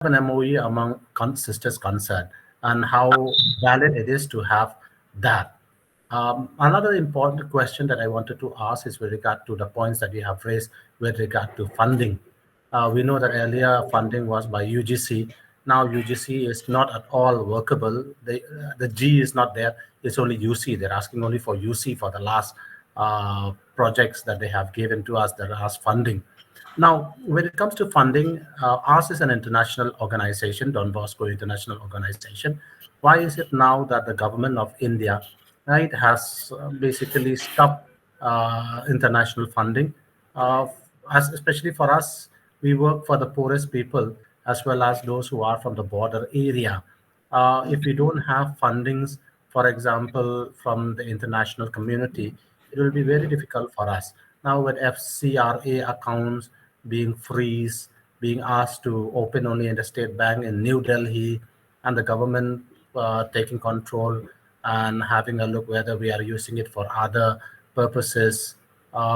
an MOE among sisters concerned, and how valid it is to have that. Another important question that I wanted to ask is with regard to the points that you have raised with regard to funding. We know that earlier funding was by UGC. Now UGC is not at all workable. The G is not there. It's only UC. They're asking only for UC for the last projects that they have given to us, the last funding. Now, when it comes to funding, ours is an international organization, Don Bosco International Organization. Why is it now that the government of India, right, has basically stopped international funding? Especially for us, we work for the poorest people as well as those who are from the border area. If we don't have fundings, for example, from the international community, it will be very difficult for us. Now, with FCRA accounts being freeze, being asked to open only in the State Bank in New Delhi, and the government taking control and having a look whether we are using it for other purposes.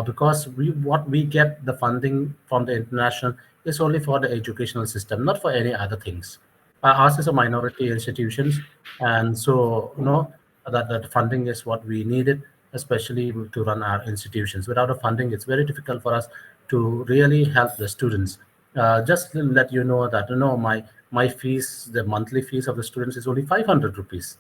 Because what we get the funding from the international is only for the educational system, not for any other things. Ours is a minority institutions, and so that funding is what we needed, especially to run our institutions. Without a funding, it's very difficult for us to really help the students. Just to let you know that my fees, the monthly fees of the students is only 500 rupees.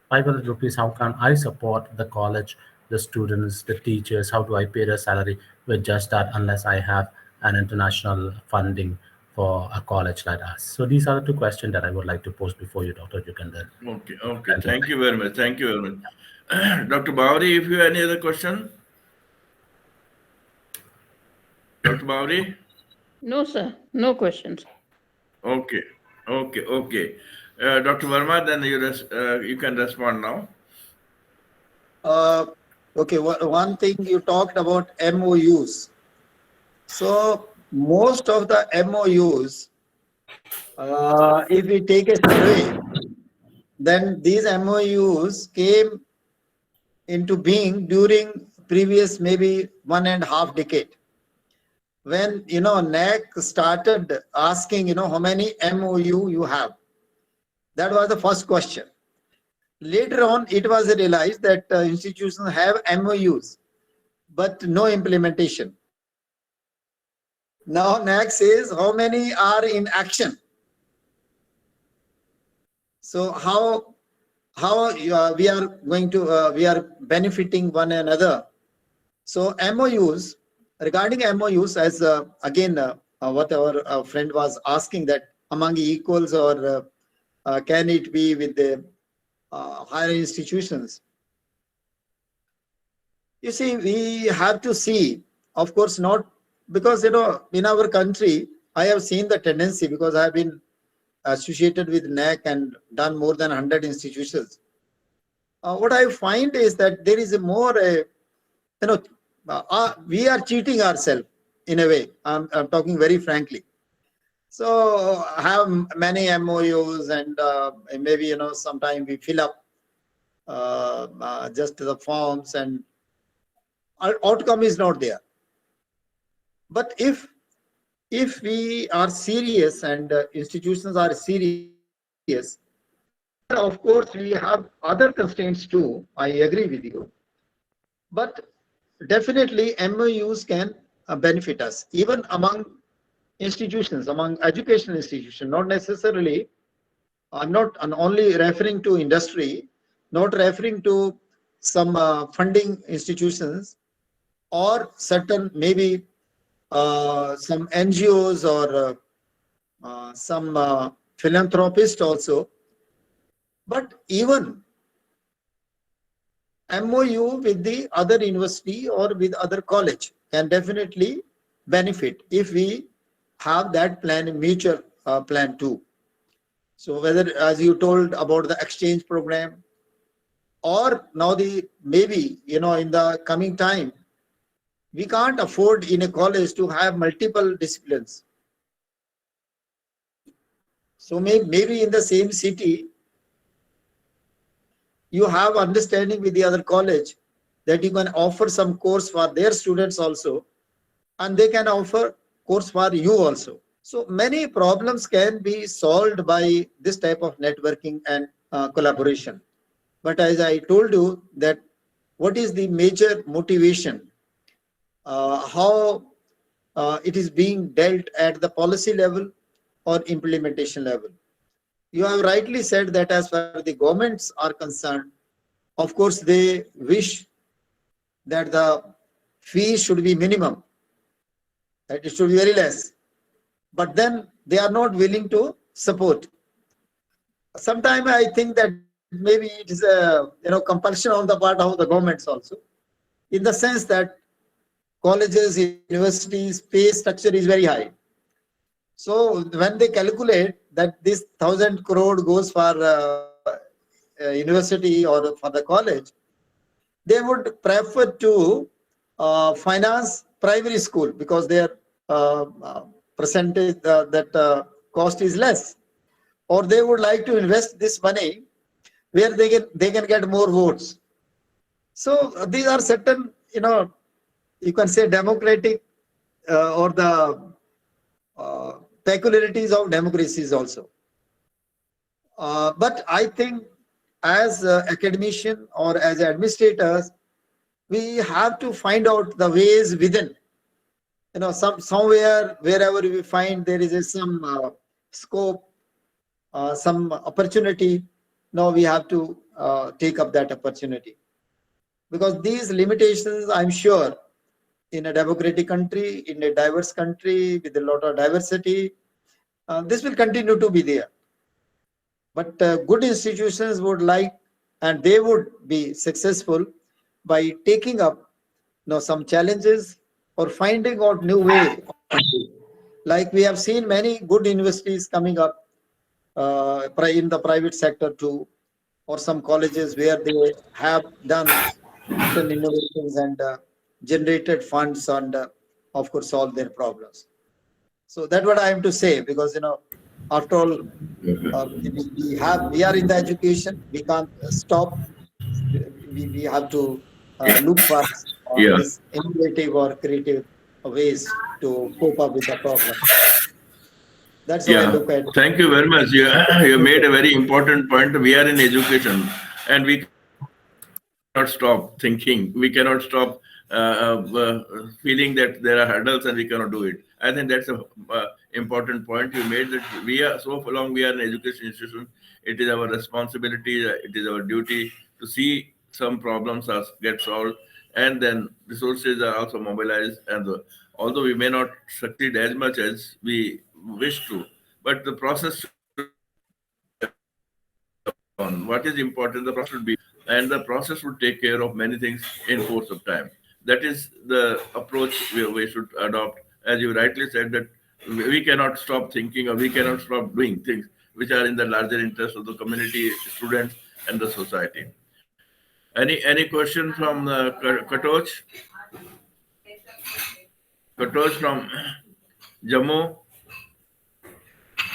500 rupees. How can I support the college, the students, the teachers? How do I pay their salary with just that unless I have an international funding for a college like us? So these are the two questions that I would like to pose before you, Dr. Yogender. Okay. Thank you very much. Thank you very much. Dr. Bawri, if you have any other question? Dr. Bawri? No, sir. No questions. Okay. Dr. Verma, then you can respond now. Okay, one thing you talked about MOUs. So most of the MOUs, if we take a survey, then these MOUs came into being during previous maybe 1.5 decade. When NAC started asking how many MOU you have. That was the first question. Later on, it was realized that institutions have MOUs, but no implementation. Now NAC says how many are in action. So how we are going to we are benefiting one another. So MOUs, regarding MOUs, as again what our friend was asking, that among equals or can it be with the higher institutions? You see, we have to see, of course, not because in our country, I have seen the tendency, because I have been associated with NAC and done more than 100 institutions. What I find is that there is a more we are cheating ourselves in a way. I'm talking very frankly. So I have many MOUs, and maybe sometimes we fill up just the forms, and our outcome is not there. But if we are serious and institutions are serious, of course we have other constraints too. I agree with you, but definitely MOUs can benefit us, even among institutions, among educational institutions. Not necessarily, I'm not only referring to industry, not referring to some funding institutions or certain maybe some NGOs or some philanthropists also, but even MOU with the other university or with other college can definitely benefit if we have that plan, mutual plan too. So whether, as you told about the exchange program, or now maybe in the coming time, we can't afford in a college to have multiple disciplines. So maybe in the same city, you have understanding with the other college that you can offer some course for their students also, and they can offer course for you also. So many problems can be solved by this type of networking and collaboration. But as I told you that what is the major motivation, how it is being dealt at the policy level or implementation level. You have rightly said that as far as the governments are concerned, of course, they wish that the fee should be minimum, that it should be very less. But then they are not willing to support. Sometimes I think that maybe it is a compulsion on the part of the governments also, in the sense that colleges, universities, pay structure is very high. So when they calculate that this 1,000 crore goes for university or for the college, they would prefer to finance primary school because their percentage that cost is less, or they would like to invest this money where they can get more votes. So these are certain you can say democratic or the peculiarities of democracies also. But I think as academician or as administrators, we have to find out the ways within. Somewhere, wherever we find there is some scope, some opportunity, now we have to take up that opportunity. Because these limitations, I'm sure, in a democratic country, in a diverse country with a lot of diversity, this will continue to be there. But good institutions would like, and they would be successful by taking up some challenges or finding out new way. Like we have seen many good universities coming up in the private sector too, or some colleges where they have done certain innovations and generated funds and of course solve their problems. So that's what I am to say, because after all, we are in the education, we can't stop. We have to look for Yeah. this innovative or creative ways to cope up with the problem. That's how I look at. Thank you very much. You made a very important point. We are in education, and we cannot stop thinking. We cannot stop feeling that there are hurdles and we cannot do it. I think that's an important point you made, that we are, so long we are an education institution, it is our responsibility, it is our duty to see some problems get solved, and then resources are also mobilized. And although we may not succeed as much as we wish to, but the process on what is important, the process should be, and the process would take care of many things in course of time. That is the approach we should adopt. As you rightly said, that we cannot stop thinking, or we cannot stop doing things which are in the larger interest of the community, students, and the society. Any question from Katoch? Katoch from Jammu?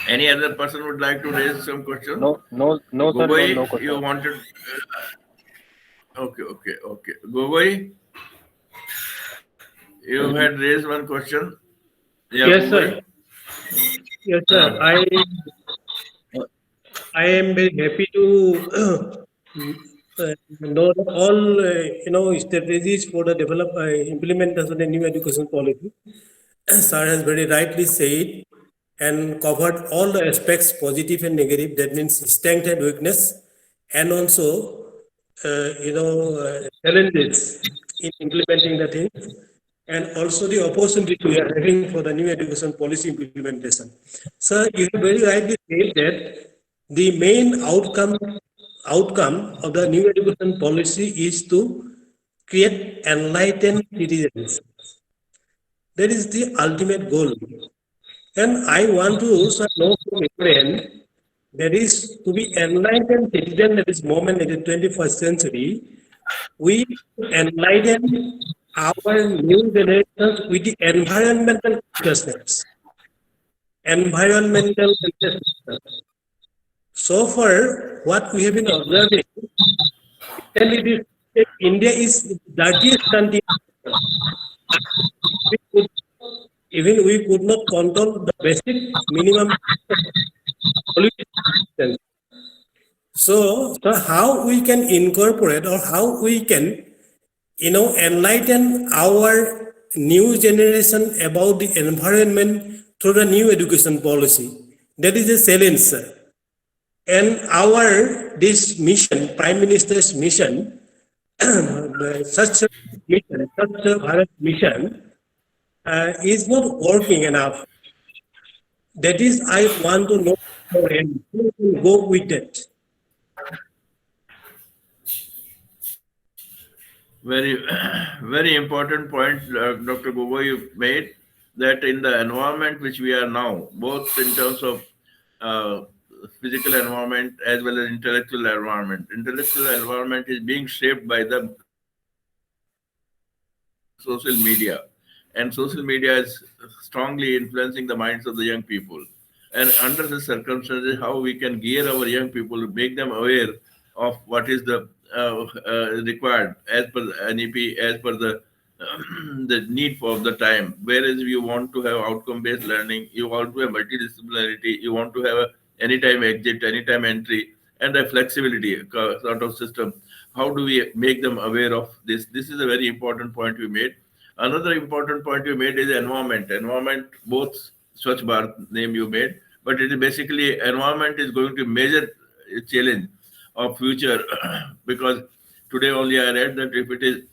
Any other person would like to raise some question? No, sir, Gogoi, no question. you wanted? Okay. Gogoi, you had raised one question. Yeah, Yes, Gogoi. sir. Yes, sir. I am very happy to know all strategies for the implementation of the new education policy. Sir has very rightly said and covered all the aspects, positive and negative. That means strength and weakness, and also challenges in implementing the things, and also the opportunity we are having for the new education policy implementation. Sir, you have very rightly said that the main outcome of the new education policy is to create enlightened citizens. That is the ultimate goal. And I want to know from your end, there is to be enlightened citizen at this moment in the 21st century. We enlighten our new generations with the environmental consciousness. So far, what we have been observing, India is the dirtiest country. even we could not control the basic minimum pollution. So how we can incorporate or how we can, enlighten our new generation about the environment through the new education policy. That is a challenge, sir. And this mission, Prime Minister's mission, such a Bharat mission, is not working enough. That is, I want to know and who will go with it. Very, very important point, Dr. Gogoi, you made, that in the environment which we are now, both in terms of physical environment as well as intellectual environment. Intellectual environment is being shaped by the social media, and social media is strongly influencing the minds of the young people. And under the circumstances, how we can gear our young people to make them aware of what is the required as per the NEP, as per the the need for the time. Whereas you want to have outcome-based learning, you want to have multidisciplinarity, you want to have a anytime exit, anytime entry, and a flexibility sort of system. How do we make them aware of this? This is a very important point you made. Another important point you made is environment. Environment, both Swachh Bharat name you made, but it is basically environment is going to be major challenge of future because today only I read that if it is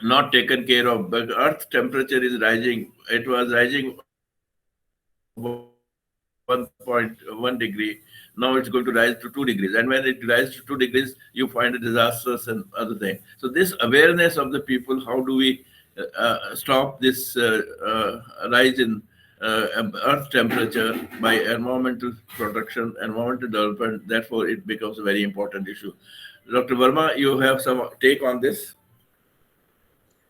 not taken care of, but Earth temperature is rising. It was rising 1.1 degree. Now it's going to rise to 2 degrees. And when it rises to 2 degrees, you find a disasters and other things. So this awareness of the people, how do we stop this rise in earth temperature by environmental protection, environmental development? Therefore, it becomes a very important issue. Dr. Verma, you have some take on this?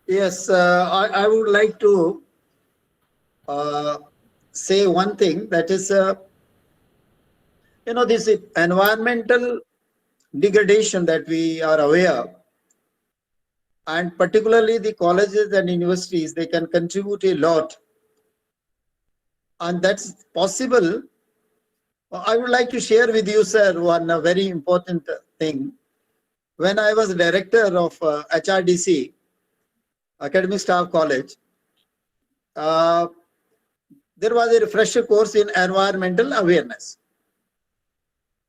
Yes, I would like to say one thing, that is, this environmental degradation that we are aware, and particularly the colleges and universities, they can contribute a lot. And that's possible. I would like to share with you, sir, one very important thing. When I was director of HRDC, Academic Staff College, there was a refresher course in environmental awareness.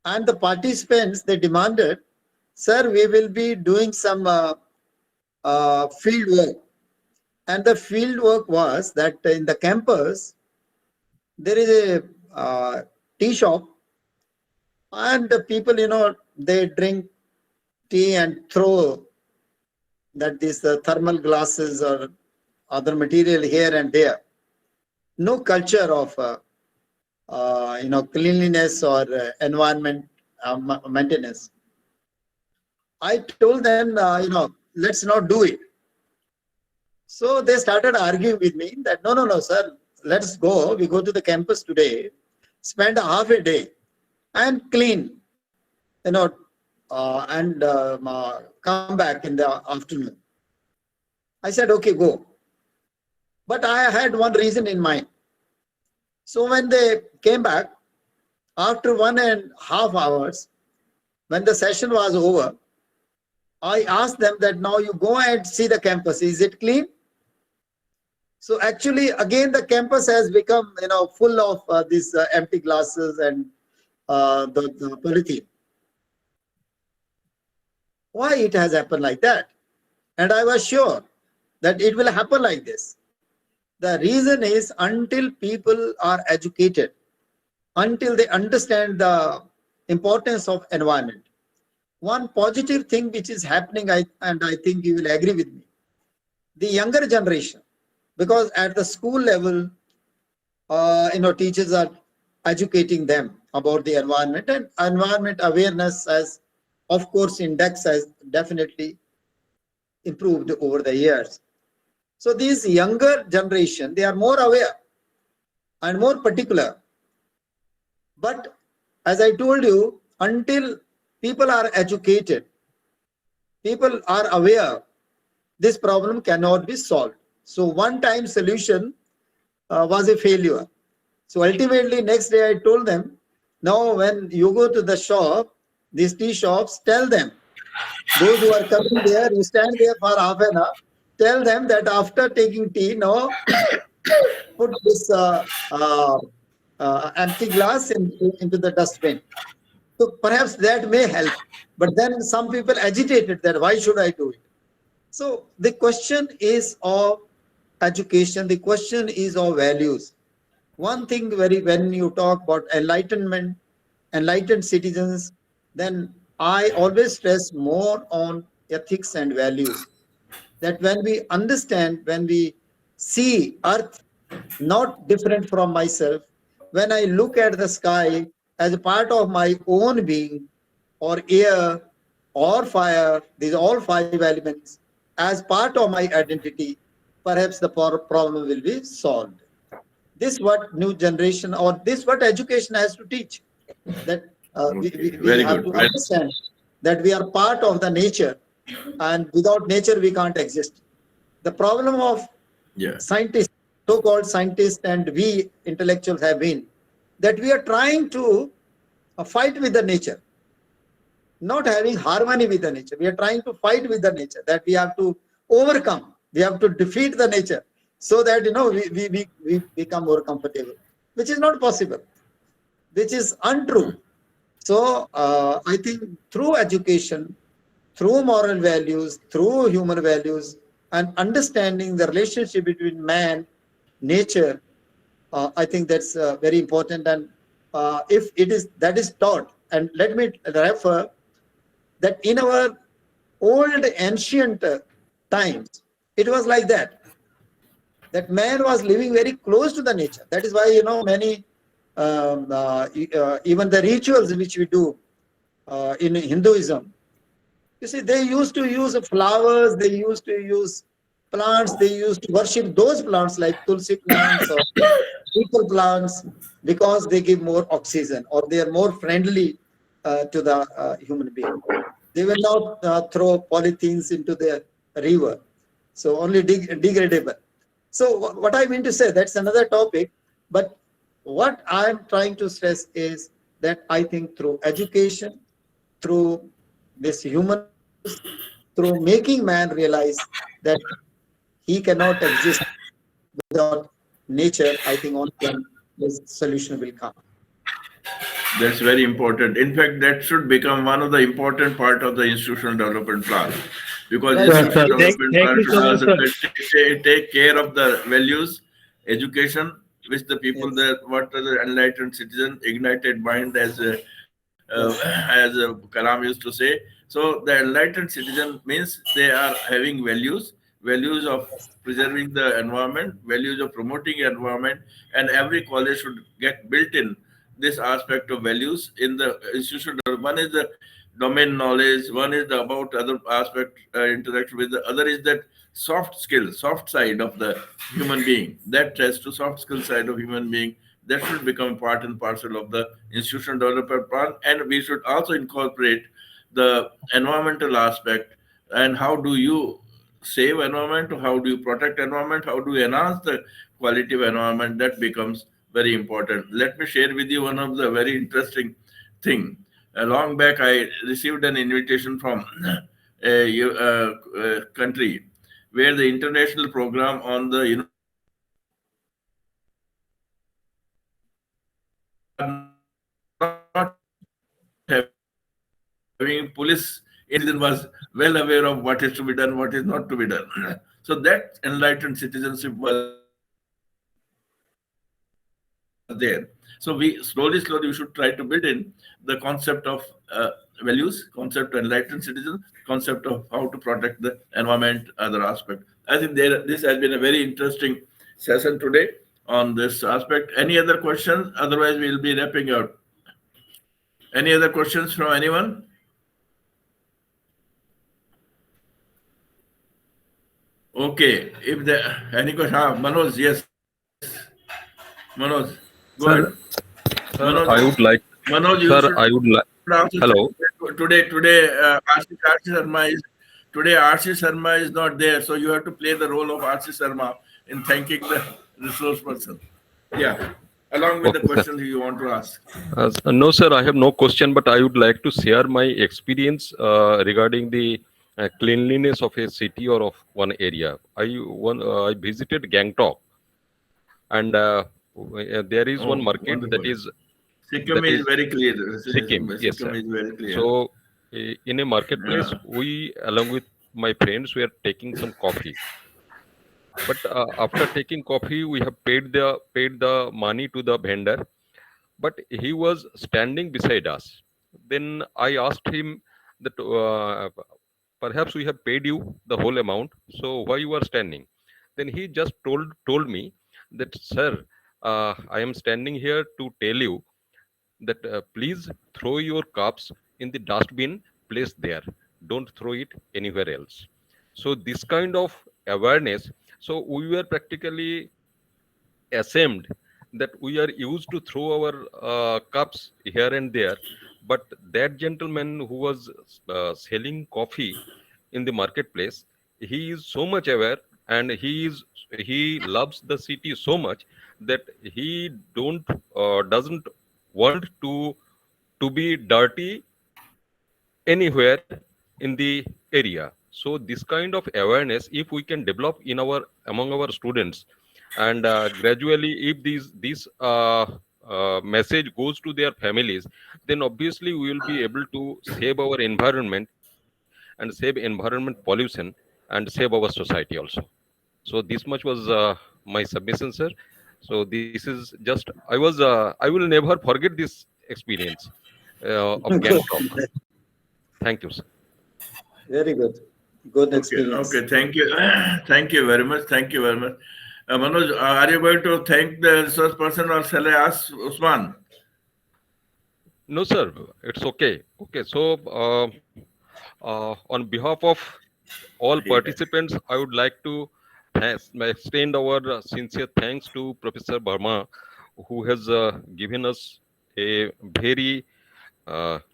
And the participants, they demanded, sir, we will be doing some field work. And the field work was that in the campus, there is a tea shop, and the people, they drink tea and throw that these thermal glasses or other material here and there. No culture of cleanliness or environment maintenance. I told them, let's not do it. So they started arguing with me that no, sir, let's go. We go to the campus today, spend half a day and clean, and come back in the afternoon. I said, okay, go. But I had one reason in mind. So when they came back, after 1.5 hours, when the session was over, I asked them that now you go and see the campus. Is it clean? So actually, again, the campus has become, full of these empty glasses and the polythene. Why it has happened like that? And I was sure that it will happen like this. The reason is until people are educated, until they understand the importance of environment. One positive thing which is happening, and I think you will agree with me, the younger generation, because at the school level, teachers are educating them about the environment, and environment awareness has, of course, index has definitely improved over the years. So these younger generation, they are more aware and more particular. But as I told you, until people are educated, people are aware, this problem cannot be solved. So one-time solution was a failure. So ultimately, next day I told them, now when you go to the shop, these tea shops, tell them, those who are coming there, you stand there for half an hour, tell them that after taking tea, now put this empty glass into the dustbin. So perhaps that may help. But then some people agitated that why should I do it? So the question is of education, the question is of values. One thing when you talk about enlightenment, enlightened citizens, then I always stress more on ethics and values. That when we understand, when we see earth not different from myself, when I look at the sky as a part of my own being, or air, or fire, these are all five elements, as part of my identity, perhaps the problem will be solved. This is what new generation, or this is what education has to teach. That we have to understand that we are part of the nature, and without nature we can't exist. The problem of scientists, so-called scientists, and we intellectuals have been that we are trying to fight with the nature, not having harmony with the nature. We are trying to fight with the nature, that we have to overcome, we have to defeat the nature so that we become more comfortable, which is not possible, which is untrue. So I think through education, through moral values, through human values, and understanding the relationship between man, nature, I think that's very important. And if that is taught, and let me refer that in our old ancient times, it was like that man was living very close to the nature. That is why many even the rituals which we do in Hinduism, you see, they used to use flowers, they used to use plants, they used to worship those plants like tulsi plants or people plants, because they give more oxygen, or they are more friendly to the human being. They will not throw polythenes into the river, so only degradable. So what I mean to say, that's another topic. But what I'm trying to stress is that I think through education, through this human, through making man realize that he cannot exist without nature, I think only then this solution will come. That's very important. In fact, that should become one of the important part of the institutional development plan, because institutional development plan should also take care of the values, education, which the people that what are the enlightened citizen, ignited mind, as Kalam used to say. So the enlightened citizen means they are having values of preserving the environment, values of promoting environment, and every college should get built in this aspect of values in the institution. One is the domain knowledge, one is the about other aspect interaction with the other is that soft skill, soft side of the human being. That has to soft skill side of human being. That should become part and parcel of the institutional development plan, and we should also incorporate the environmental aspect. And how do you save environment? How do you protect environment? How do you enhance the quality of environment? That becomes very important. Let me share with you one of the very interesting thing. A long back, I received an invitation from a country where the international program on the not having police was well aware of what is to be done, what is not to be done. So that enlightened citizenship was there. So we slowly we should try to build in the concept of values, concept of enlightened citizens, concept of how to protect the environment, other aspect. I think this has been a very interesting session today on this aspect. Any other questions? Otherwise, we'll be wrapping up. Any other questions from anyone? Okay. If there any question, Manoj, yes. Manoj, go ahead. Manoj, I would like. Manoj, Sir, I would like. Hello. Today, RC Sharma is not there, so you have to play the role of RC Sharma in thanking the resource person. Yeah, along with the Okay, sir. question you want to ask. No, sir, I have no question, but I would like to share my experience regarding the cleanliness of a city or of one area. I visited Gangtok, and there is one Oh, market wonderful. Sikkim that is is very clear. Sikkim. Yes, Sikkim sir. is very clear. So, in a marketplace, Yeah. we, along with my friends, were taking some coffee. But after taking coffee, we have paid the money to the vendor. But he was standing beside us. Then I asked him that perhaps we have paid you the whole amount. So why you are standing? Then he just told me that, sir, I am standing here to tell you that please throw your cups in the dustbin placed there. Don't throw it anywhere else. So this kind of awareness. So we were practically ashamed that we are used to throw our cups here and there, but that gentleman who was selling coffee in the marketplace, he is so much aware, and he loves the city so much that he don't doesn't want to be dirty anywhere in the area. So this kind of awareness, if we can develop in our among our students, and gradually if this message goes to their families, then obviously we will be able to save our environment and save environment pollution and save our society also. So this much was my submission, sir. So this is just I will never forget this experience of Gangtok. Thank you, sir. Very good. Good Okay, experience. okay, thank you. Thank you very much. Thank you very much. Manoj, are you going to thank the resource person or shall I ask Usman? No, sir, it's okay. Okay, so on behalf of all participants, I would like to extend our sincere thanks to Professor Verma, who has given us a very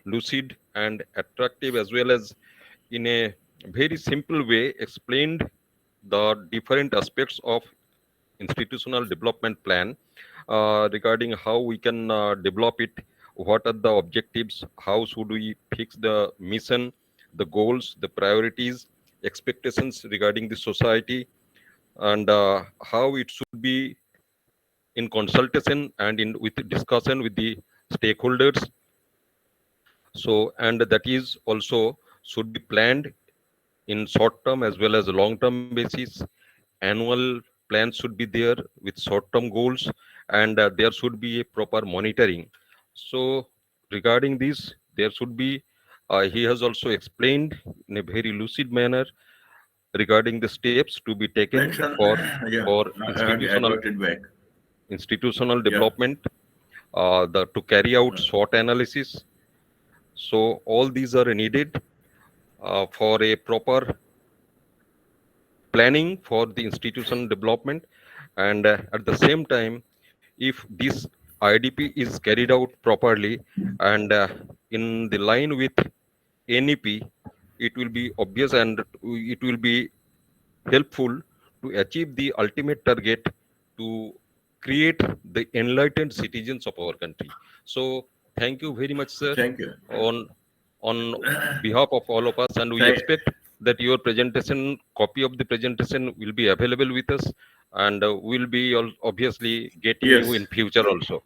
lucid and attractive, as well as in a very simple way, explained the different aspects of institutional development plan regarding how we can develop it, what are the objectives, how should we fix the mission, the goals, the priorities, expectations regarding the society, and how it should be in consultation and in with discussion with the stakeholders. So, and that is also should be planned in short term as well as long term basis. Annual plans should be there with short term goals, and there should be a proper monitoring. So regarding this, there should be he has also explained in a very lucid manner regarding the steps to be taken Action. for Yeah, for I got it back. institutional Yeah. development, to carry out SWOT analysis. So all these are needed for a proper planning for the institution development, and at the same time, if this IDP is carried out properly and in the line with NEP, it will be obvious and it will be helpful to achieve the ultimate target to create the enlightened citizens of our country. So thank you very much, sir, Thank you. on behalf of all of us, and we Thank- expect that your presentation, copy of the presentation will be available with us, and we'll be obviously getting you Yes. in future also,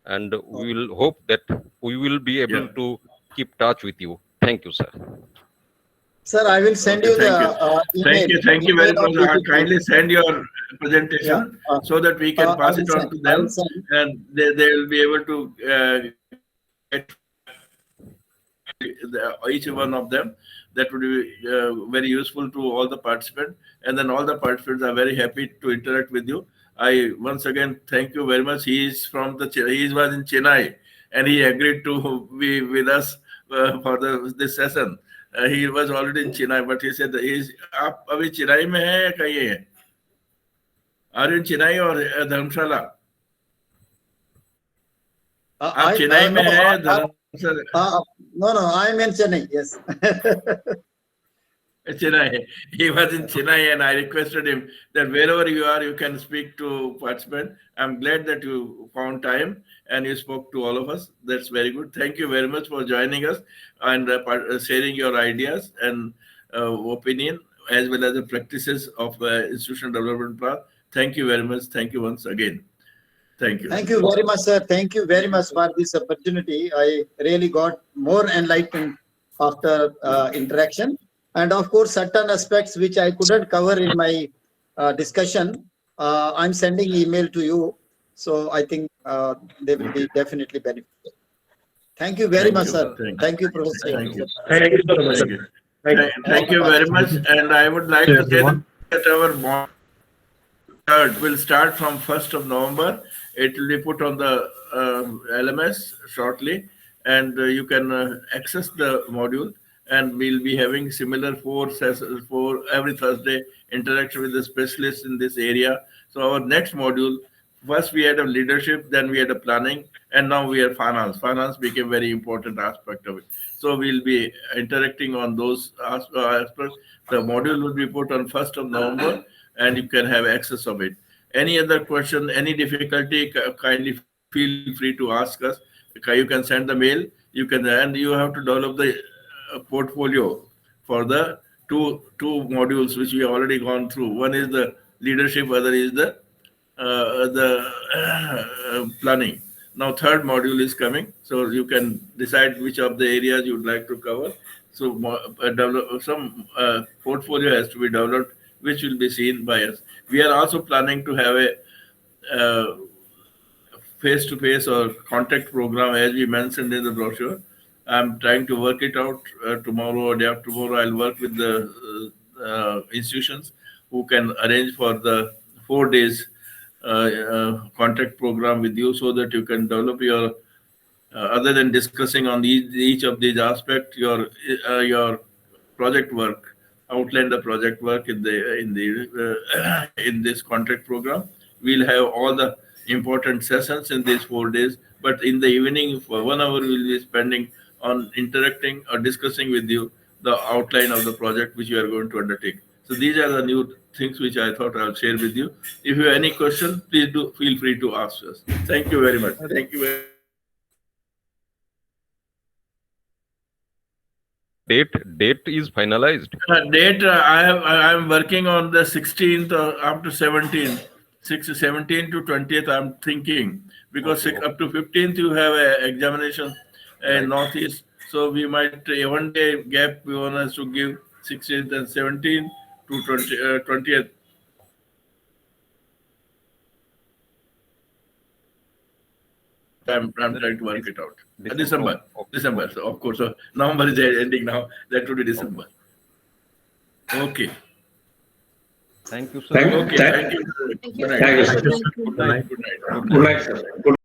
and we will hope that we will be able Yeah. to keep touch with you. Thank you, sir. Sir, I will send Okay, you the thank you. email. Thank you very Email of much. PPT. Kindly send your presentation Yeah, so that we can I pass will it on send. to I will them, send. and they will be able to get each one of them. That would be very useful to all the participants, and then all the participants are very happy to interact with you. I once again thank you very much. He is from he was in Chennai, and he agreed to be with us for this session. He was already in Chennai, but he said he's आप अभी चेन्नई में है या कहीं है? Are you in Chennai or धर्मशाला? आप चेन्नई में है धर्मशाला? No, I am in Chennai. Yes. Chennai. He was in Chennai, and I requested him that wherever you are, you can speak to participants. I'm glad that you found time and you spoke to all of us. That's very good. Thank you very much for joining us and sharing your ideas and opinion as well as the practices of institutional development plan. Thank you very much. Thank you once again. Thank you. Thank you very much, sir. Thank you very much for this opportunity. I really got more enlightened after interaction. And of course, certain aspects which I couldn't cover in my discussion, I'm sending email to you. So I think they will be definitely beneficial. Thank you very much, sir. Thank you, Professor. Thank you. Thank you so much. Thank you. Thank you very much. And I would like to say that our will start from 1st of November. It will be put on the LMS shortly, and you can access the module. And we'll be having similar 4 sessions for every Thursday interaction with the specialists in this area. So our next module, first we had a leadership, then we had a planning, and now we have finance. Finance became a very important aspect of it. So we'll be interacting on those aspects. The module will be put on 1st of November, and you can have access of it. Any other question, any difficulty, kindly feel free to ask us. You can send the mail. And you have to develop the portfolio for the two modules which we have already gone through. One is the leadership, other is the planning. Now third module is coming, so you can decide which of the areas you would like to cover. So develop some portfolio has to be developed, which will be seen by us. We are also planning to have a face-to-face or contact program, as we mentioned in the brochure. I'm trying to work it out tomorrow or day after tomorrow. I'll work with the institutions who can arrange for the 4 days contact program with you, so that you can develop your other than discussing on each of these aspects, your project work, outline the project work in this contract program. We'll have all the important sessions in these 4 days, but in the evening for 1 hour we'll be spending on interacting or discussing with you the outline of the project which you are going to undertake. So these are the new things which I thought I'll share with you. If you have any question, please do feel free to ask us. Thank you very much. Thank you very Date is finalized. Date, I am working on the 16th up to 17th. 17th to 20th, I'm thinking, because up to 15th you have an examination in Northeast. So we might 1 day gap we want us to give 16th and 17th to 20th. I'm trying to work it out. December. So of course, so November is ending now. That would be December. Okay. Thank you, sir. Okay. Thank you. Good night. Thank you. Good night. Good night, sir. Good